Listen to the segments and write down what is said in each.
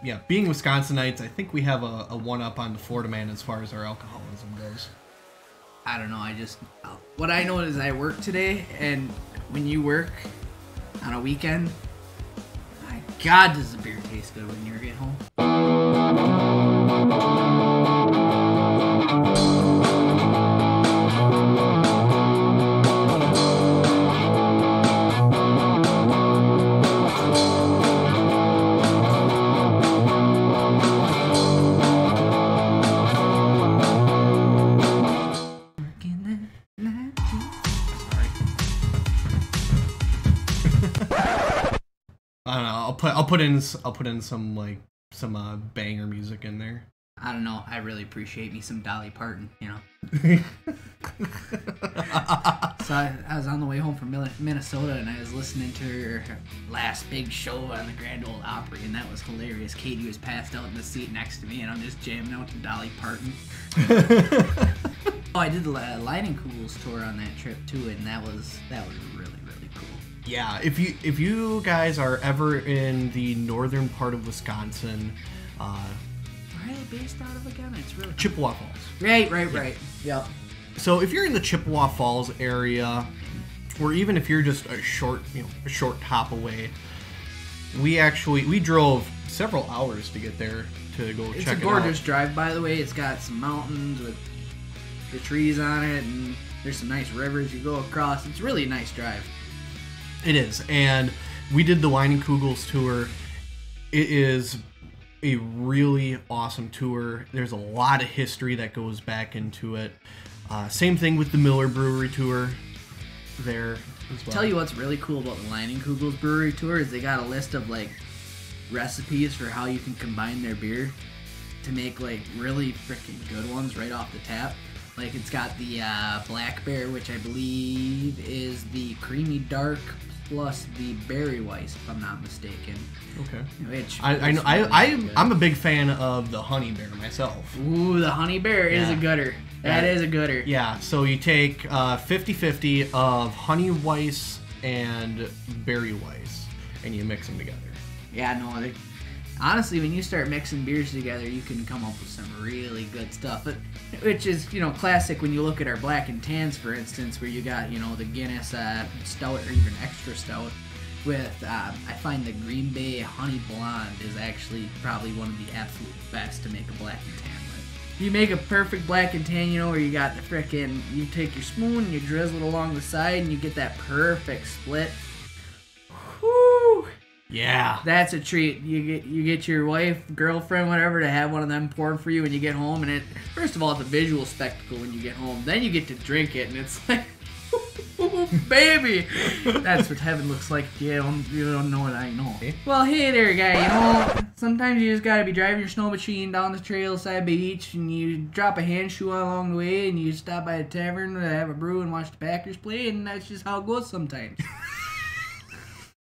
yeah, being Wisconsinites, I think we have a one-up on the Florida man as far as our alcoholism goes. I don't know. What I know is I work today, and when you work on a weekend, my God, does the beer taste good when you get home. I don't know. I'll put in some banger music in there. I don't know. I really appreciate me some Dolly Parton, you know. So I was on the way home from Minnesota, and I was listening to her last big show on the Grand Ole Opry, and that was hilarious. Katie was passed out in the seat next to me, and I'm just jamming out to Dolly Parton. Oh, I did the Leinenkugels tour on that trip too, and that was really cool. Yeah, if you guys are ever in the northern part of Wisconsin, where are they based out of again? It's really Chippewa Falls. Right. Yep. So if you're in the Chippewa Falls area, or even if you're just a short hop away, we drove several hours to get there to go check it out. It's a gorgeous drive, by the way. It's got some mountains with the trees on it, and there's some nice rivers you go across. It's really a nice drive. It is, and we did the Leinenkugels tour. It is a really awesome tour. There's a lot of history that goes back into it. Same thing with the Miller Brewery tour there as well. Tell you what's really cool about the Leinenkugels Brewery tour is they got a list of like recipes for how you can combine their beer to make like really freaking good ones right off the tap. Like it's got the Black Bear, which I believe is the creamy dark plus the berry weiss, if I'm not mistaken. Okay. Which I'm a big fan of the honey bear myself. Ooh, the honey bear is a gooder. That is a gooder. Yeah, so you take 50-50 of honey weiss and berry weiss, and you mix them together. Yeah, no, honestly, when you start mixing beers together, you can come up with some really good stuff. But, which is, classic when you look at our black and tans, for instance, where you got, the Guinness stout or even extra stout. With, I find the Green Bay Honey Blonde is actually probably one of the absolute best to make a black and tan with. You make a perfect black and tan, where you got the frickin', you take your spoon and you drizzle it along the side and you get that perfect split. Whoo! Yeah. That's a treat. You get your wife, girlfriend, whatever, to have one of them poured for you when you get home, and first of all, it's a visual spectacle when you get home. Then you get to drink it, and it's like, baby! That's what heaven looks like if you don't know what I know. Well, hey there, guy. Sometimes you just gotta be driving your snow machine down the trail side beach, and you drop a hand shoe along the way, and you stop by a tavern to have a brew and watch the Packers play, and that's just how it goes sometimes.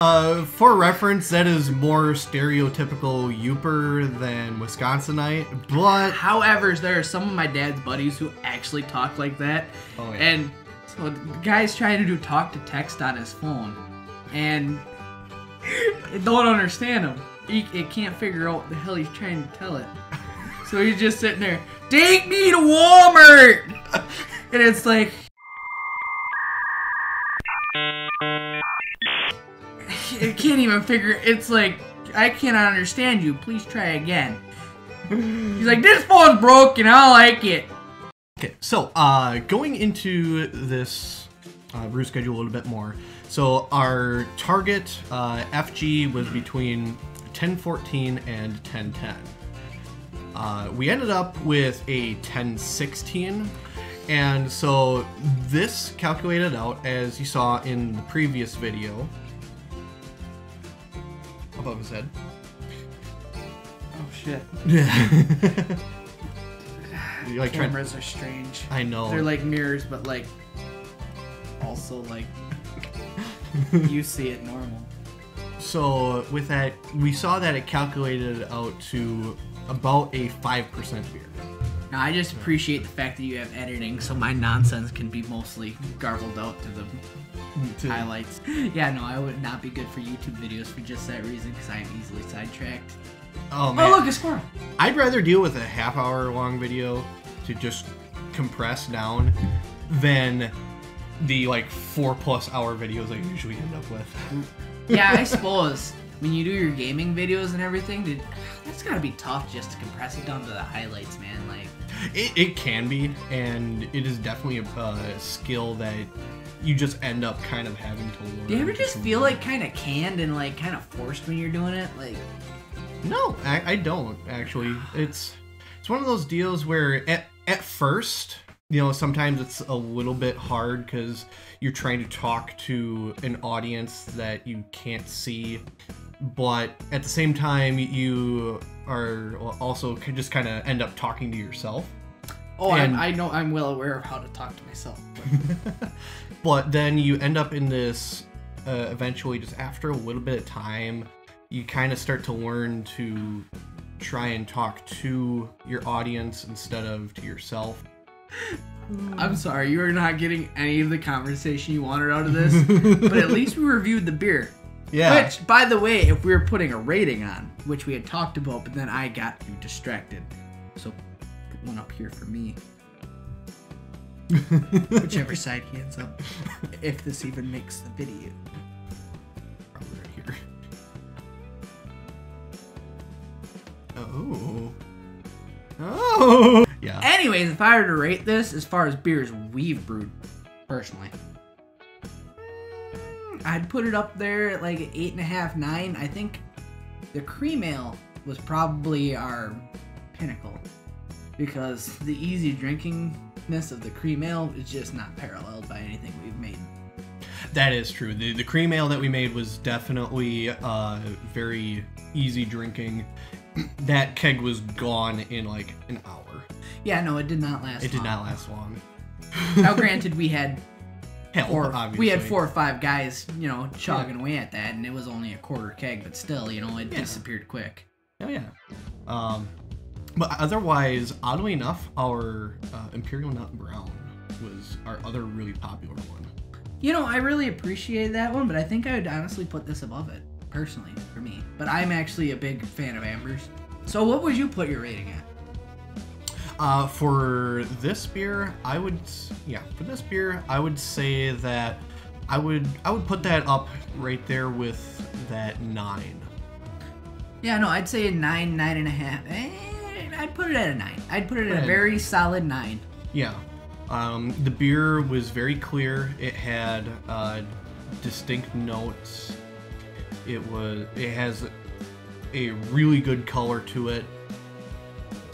For reference, that is more stereotypical Yooper than Wisconsinite, but... However, there are some of my dad's buddies who actually talk like that. Oh, yeah. And so the guy's trying to do talk to text on his phone, and don't understand him. He can't figure out what the hell he's trying to tell it. So he's just sitting there, take me to Walmart! And it's like... I can't even figure. It's like, I cannot understand you. Please try again. He's like, this phone's broken. I don't like it. Okay, so going into this brew schedule a little bit more. So our target FG was between 1014 and 1010. We ended up with a 1016. And so this calculated out, as you saw in the previous video, above his head. Oh shit. Yeah. Cameras are strange. I know. They're like mirrors, but like also like you see it normal. So with that, we saw that it calculated out to about a 5% beer. Now, I just appreciate the fact that you have editing, so my nonsense can be mostly garbled out to the highlights. Yeah, no, I would not be good for YouTube videos for just that reason, because I am easily sidetracked. Oh man. Oh look, a squirrel. I'd rather deal with a half-hour long video to just compress down than the like 4+ hour videos I usually end up with. Yeah, I suppose when you do your gaming videos and everything, that's gotta be tough just to compress it down to the highlights, man. Like, it can be, and it is definitely a skill that you just end up kind of having to learn. Do you ever just feel like kind of canned and like kind of forced when you're doing it? Like, no, I don't actually. It's one of those deals where at first, you know, sometimes it's a little bit hard because you're trying to talk to an audience that you can't see, but at the same time, you are also just kind of end up talking to yourself. oh, I know, I'm well aware of how to talk to myself. But then you end up in this, eventually, just after a little bit of time, you kind of start to learn to try and talk to your audience instead of to yourself. I'm sorry, you are not getting any of the conversation you wanted out of this, but at least we reviewed the beer. Yeah. Which, by the way, if we were putting a rating on, which we had talked about, but then I got you distracted. So, put one up here for me. Whichever side he ends up, if this even makes the video. Probably right here. Oh. Oh. Yeah. Anyways, if I were to rate this as far as beers we've brewed, personally, I'd put it up there at like 8.5, 9. I think the cream ale was probably our pinnacle because the easy drinkingness of the cream ale is just not paralleled by anything we've made. That is true. The cream ale that we made was definitely very easy drinking. That keg was gone in like an hour. Yeah, no, it did not last long. It did not last long. Now, granted, we had obviously. we had 4 or 5 guys, you know, chogging away at that, and it was only a quarter keg, but still, you know, it disappeared quick. Oh yeah. But otherwise, oddly enough, our Imperial Nut Brown was our other really popular one. You know, I really appreciate that one, but I think I would honestly put this above it, personally, for me. But I'm actually a big fan of Ambers. So what would you put your rating at? For this beer, I would say that I would put that up right there with that 9. Yeah, no, I'd say a 9, 9.5. I'd put it at a 9. I'd put it at a very solid 9. Yeah. The beer was very clear. It had distinct notes. It has a really good color to it.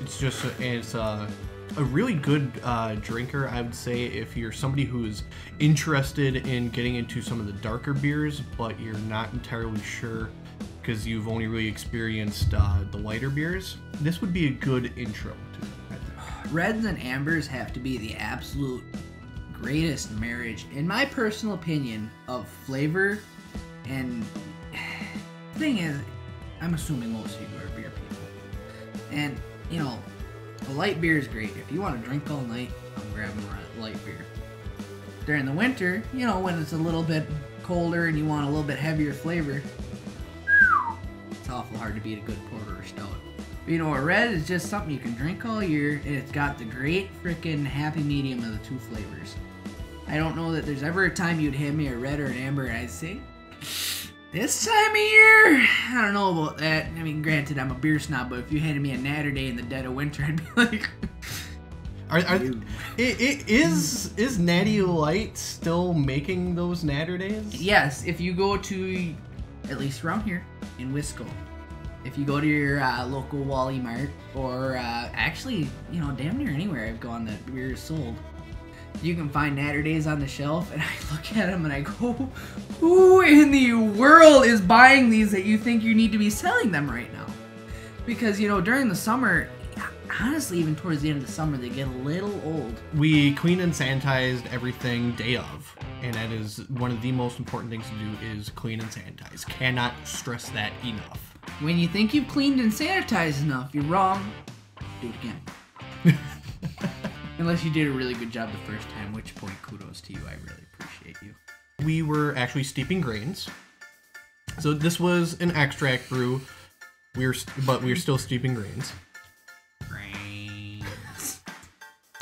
It's a really good drinker, I would say, if you're somebody who's interested in getting into some of the darker beers, but you're not entirely sure because you've only really experienced the lighter beers. This would be a good intro to it, I think. Reds and ambers have to be the absolute greatest marriage, in my personal opinion, of flavor. And the thing is, I'm assuming most of you are beer people. And, you know, a light beer is great. If you want to drink all night, I'm grabbing a light beer. During the winter, you know, when it's a little bit colder and you want a little bit heavier flavor, it's awful hard to beat a good porter or stout. But, you know, a red is just something you can drink all year, and it's got the great freaking happy medium of the 2 flavors. I don't know that there's ever a time you'd hand me a red or an amber and I'd say, this time of year, I don't know about that. I mean, granted, I'm a beer snob, but if you handed me a Natter Day in the dead of winter, I'd be like, is Natty Light still making those Natter Days? Yes, if you go to, at least around here, in Wisco, if you go to your local Wally Mart, or actually, you know, damn near anywhere I've gone that beer is sold, you can find Natter Days on the shelf, and I look at them and I go, who in the world is buying these that you think you need to be selling them right now? Because, you know, during the summer, honestly, even towards the end of the summer, they get a little old. We clean and sanitized everything day of, and that is one of the most important things to do is clean and sanitize. Cannot stress that enough. When you think you've cleaned and sanitized enough, you're wrong. Do it again. Unless you did a really good job the first time, which point, kudos to you. I really appreciate you. We were actually steeping grains. So this was an extract brew, we're still steeping grains.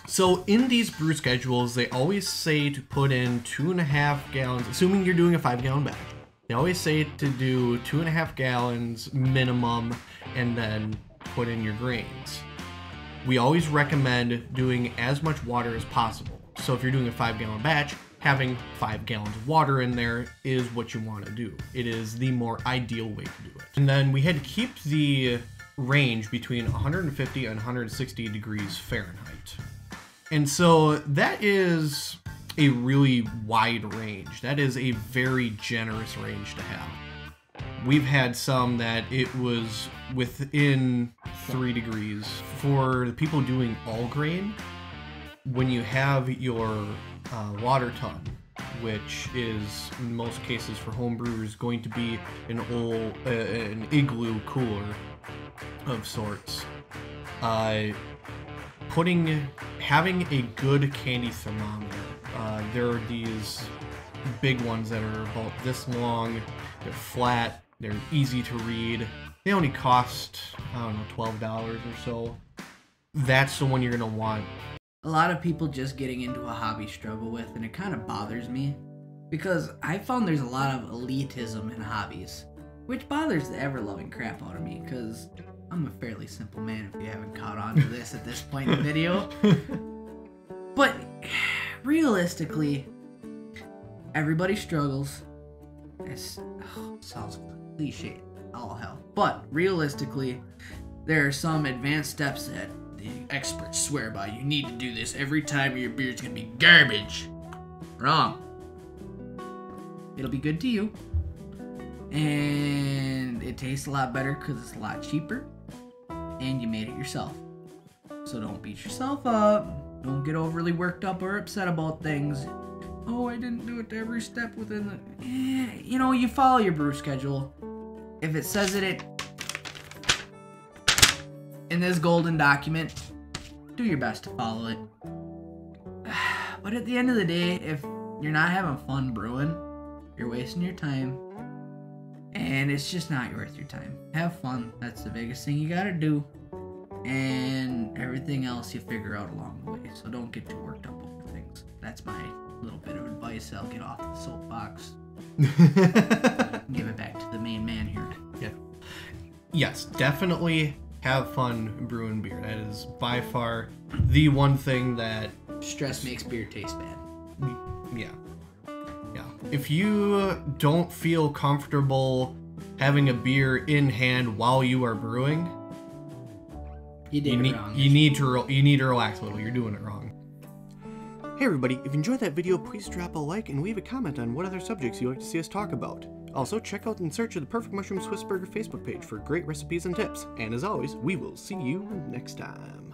So in these brew schedules, they always say to put in 2.5 gallons, assuming you're doing a 5-gallon batch. They always say to do 2.5 gallons minimum and then put in your grains. We always recommend doing as much water as possible. So if you're doing a 5-gallon batch, having 5 gallons of water in there is what you want to do. It is the more ideal way to do it. And then we had to keep the range between 150 and 160 degrees Fahrenheit. And so that is a really wide range. That is a very generous range to have. We've had some that it was within 3 degrees. For the people doing all grain, when you have your water tun, which is in most cases for home brewers going to be an igloo cooler of sorts, having a good candy thermometer. There are these big ones that are about this long. They're flat. They're easy to read. They only cost, I don't know, $12 or so. That's the one you're gonna want. A lot of people just getting into a hobby struggle with, and it kind of bothers me because I found there's a lot of elitism in hobbies, which bothers the ever-loving crap out of me because I'm a fairly simple man if you haven't caught on to this at this point in the video. But realistically, everybody struggles. It sounds cliche, all hell. But realistically, there are some advanced steps that the experts swear by. You need to do this every time or your beer's gonna be garbage. Wrong. It'll be good to you. And it tastes a lot better because it's a lot cheaper. And you made it yourself. So don't beat yourself up. Don't get overly worked up or upset about things. Oh, I didn't do it every step within the... you follow your brew schedule. If it says it in this golden document, do your best to follow it. But at the end of the day, if you're not having fun brewing, you're wasting your time. And it's just not worth your time. Have fun. That's the biggest thing you gotta do. And everything else you figure out along the way. So don't get too worked up over things. That's my little bit of advice. I'll get off the soapbox. Give it back to the main man here. Yeah. Yes, definitely have fun brewing beer. That is by far the one thing that... Stress makes beer taste bad. Yeah. Yeah. If you don't feel comfortable having a beer in hand while you are brewing, you need to relax a little. You're doing it wrong. Hey everybody, if you enjoyed that video, please drop a like and leave a comment on what other subjects you'd like to see us talk about. Also, check out In Search of the Perfect Mushroom Swiss Burger Facebook page for great recipes and tips. And as always, we will see you next time.